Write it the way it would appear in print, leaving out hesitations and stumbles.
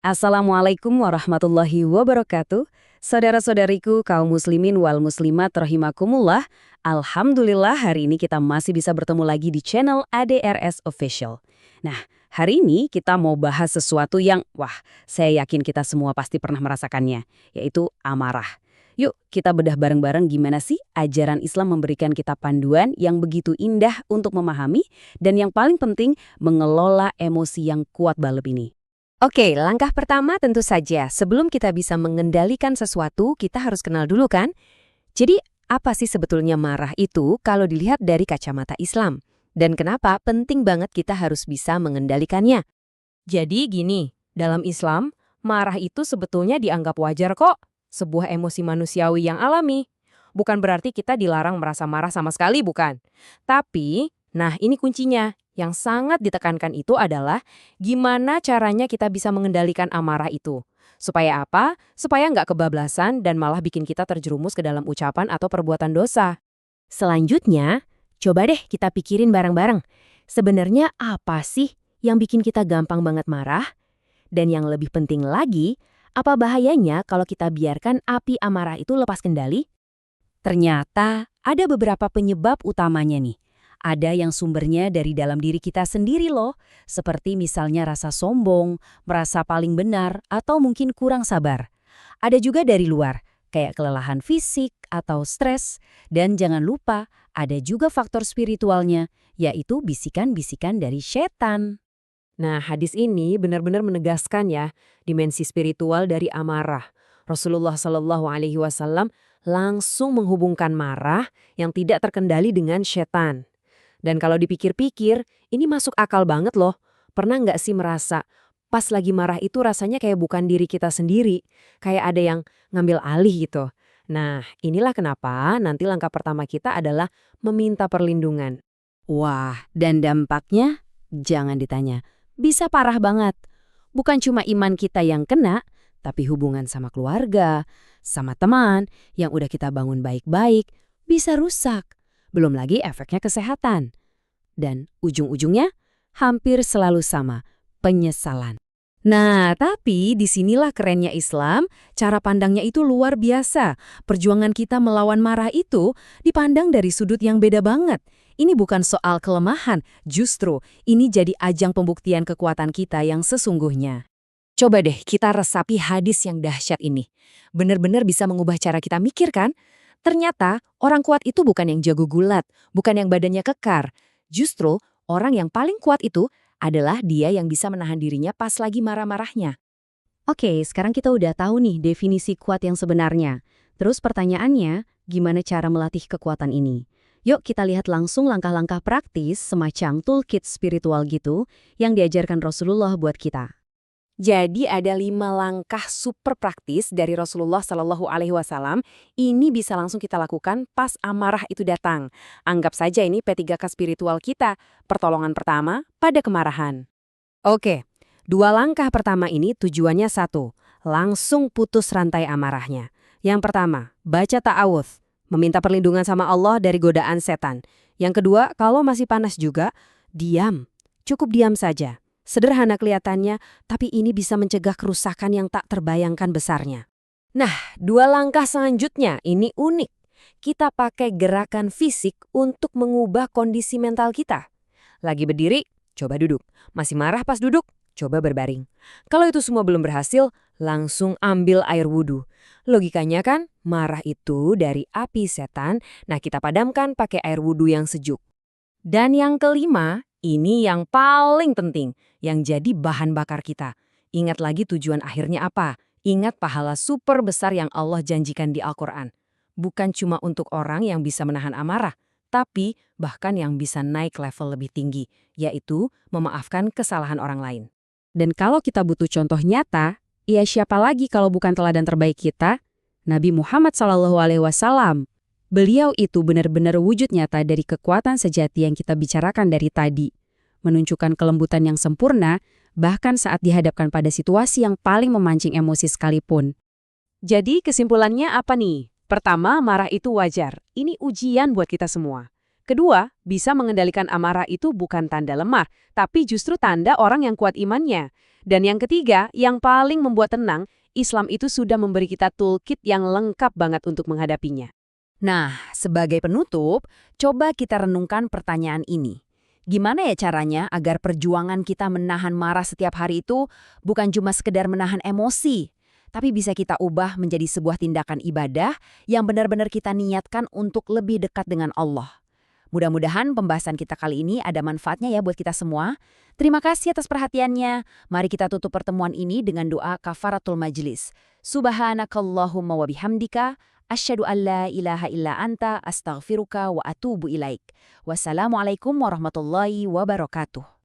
Assalamualaikum warahmatullahi wabarakatuh. Saudara-saudariku kaum muslimin wal muslimat rahimakumullah. Alhamdulillah hari ini kita masih bisa bertemu lagi di channel ADRS Official. Nah, hari ini kita mau bahas sesuatu yang, saya yakin kita semua pasti pernah merasakannya, yaitu amarah. Yuk, kita bedah bareng-bareng gimana sih ajaran Islam memberikan kita panduan yang begitu indah untuk memahami dan yang paling penting mengelola emosi yang kuat balep ini. Oke, langkah pertama tentu saja, sebelum kita bisa mengendalikan sesuatu, kita harus kenal dulu kan? Jadi, apa sih sebetulnya marah itu kalau dilihat dari kacamata Islam? Dan kenapa penting banget kita harus bisa mengendalikannya? Jadi gini, dalam Islam, marah itu sebetulnya dianggap wajar kok, sebuah emosi manusiawi yang alami. Bukan berarti kita dilarang merasa marah sama sekali, bukan. Tapi, nah ini kuncinya. Yang sangat ditekankan itu adalah gimana caranya kita bisa mengendalikan amarah itu. Supaya apa? Supaya nggak kebablasan dan malah bikin kita terjerumus ke dalam ucapan atau perbuatan dosa. Selanjutnya, coba deh kita pikirin bareng-bareng. Sebenarnya apa sih yang bikin kita gampang banget marah? Dan yang lebih penting lagi, apa bahayanya kalau kita biarkan api amarah itu lepas kendali? Ternyata ada beberapa penyebab utamanya nih. Ada yang sumbernya dari dalam diri kita sendiri loh, seperti misalnya rasa sombong, merasa paling benar, atau mungkin kurang sabar. Ada juga dari luar, kayak kelelahan fisik atau stres. Dan jangan lupa, ada juga faktor spiritualnya, yaitu bisikan-bisikan dari setan. Nah, hadis ini benar-benar menegaskan ya, dimensi spiritual dari amarah. Rasulullah Shallallahu Alaihi Wasallam langsung menghubungkan marah yang tidak terkendali dengan setan. Dan kalau dipikir-pikir, ini masuk akal banget loh. Pernah nggak sih merasa, pas lagi marah itu rasanya kayak bukan diri kita sendiri, kayak ada yang ngambil alih gitu. Nah, inilah kenapa nanti langkah pertama kita adalah meminta perlindungan. Wah, dan dampaknya? Jangan ditanya. Bisa parah banget. Bukan cuma iman kita yang kena, tapi hubungan sama keluarga, sama teman yang udah kita bangun baik-baik, bisa rusak. Belum lagi efeknya kesehatan. Dan ujung-ujungnya hampir selalu sama, penyesalan. Nah, tapi disinilah kerennya Islam, cara pandangnya itu luar biasa. Perjuangan kita melawan marah itu dipandang dari sudut yang beda banget. Ini bukan soal kelemahan, justru ini jadi ajang pembuktian kekuatan kita yang sesungguhnya. Coba deh kita resapi hadis yang dahsyat ini. Benar-benar bisa mengubah cara kita mikir kan? Ternyata orang kuat itu bukan yang jago gulat, bukan yang badannya kekar. Justru orang yang paling kuat itu adalah dia yang bisa menahan dirinya pas lagi marah-marahnya. Oke, sekarang kita udah tahu nih definisi kuat yang sebenarnya. Terus pertanyaannya, gimana cara melatih kekuatan ini? Yuk kita lihat langsung langkah-langkah praktis semacam toolkit spiritual gitu yang diajarkan Rasulullah buat kita. Jadi ada 5 langkah super praktis dari Rasulullah Shallallahu Alaihi Wasallam. Ini bisa langsung kita lakukan pas amarah itu datang. Anggap saja ini P3K spiritual kita. Pertolongan pertama pada kemarahan. Oke, 2 langkah pertama ini tujuannya satu. Langsung putus rantai amarahnya. Yang pertama, baca ta'awudz. Meminta perlindungan sama Allah dari godaan setan. Yang kedua, kalau masih panas juga, diam. Cukup diam saja. Sederhana kelihatannya, tapi ini bisa mencegah kerusakan yang tak terbayangkan besarnya. Nah, 2 langkah selanjutnya ini unik. Kita pakai gerakan fisik untuk mengubah kondisi mental kita. Lagi berdiri, coba duduk. Masih marah pas duduk, coba berbaring. Kalau itu semua belum berhasil, langsung ambil air wudhu. Logikanya kan, marah itu dari api setan, nah kita padamkan pakai air wudhu yang sejuk. Dan yang kelima, ini yang paling penting, yang jadi bahan bakar kita. Ingat lagi tujuan akhirnya apa? Ingat pahala super besar yang Allah janjikan di Al-Quran. Bukan cuma untuk orang yang bisa menahan amarah, tapi bahkan yang bisa naik level lebih tinggi, yaitu memaafkan kesalahan orang lain. Dan kalau kita butuh contoh nyata, ya siapa lagi kalau bukan teladan terbaik kita? Nabi Muhammad SAW. Beliau itu benar-benar wujud nyata dari kekuatan sejati yang kita bicarakan dari tadi. Menunjukkan kelembutan yang sempurna, bahkan saat dihadapkan pada situasi yang paling memancing emosi sekalipun. Jadi kesimpulannya apa nih? Pertama, marah itu wajar. Ini ujian buat kita semua. Kedua, bisa mengendalikan amarah itu bukan tanda lemah, tapi justru tanda orang yang kuat imannya. Dan yang ketiga, yang paling membuat tenang, Islam itu sudah memberi kita toolkit yang lengkap banget untuk menghadapinya. Nah, sebagai penutup, coba kita renungkan pertanyaan ini. Gimana ya caranya agar perjuangan kita menahan marah setiap hari itu bukan cuma sekedar menahan emosi, tapi bisa kita ubah menjadi sebuah tindakan ibadah yang benar-benar kita niatkan untuk lebih dekat dengan Allah. Mudah-mudahan pembahasan kita kali ini ada manfaatnya ya buat kita semua. Terima kasih atas perhatiannya. Mari kita tutup pertemuan ini dengan doa kafaratul majlis. Subhanakallahumma wa bihamdika, asyhadu an la ilaha illa anta, astaghfiruka wa atubu ilaik. Wassalamualaikum warahmatullahi wabarakatuh.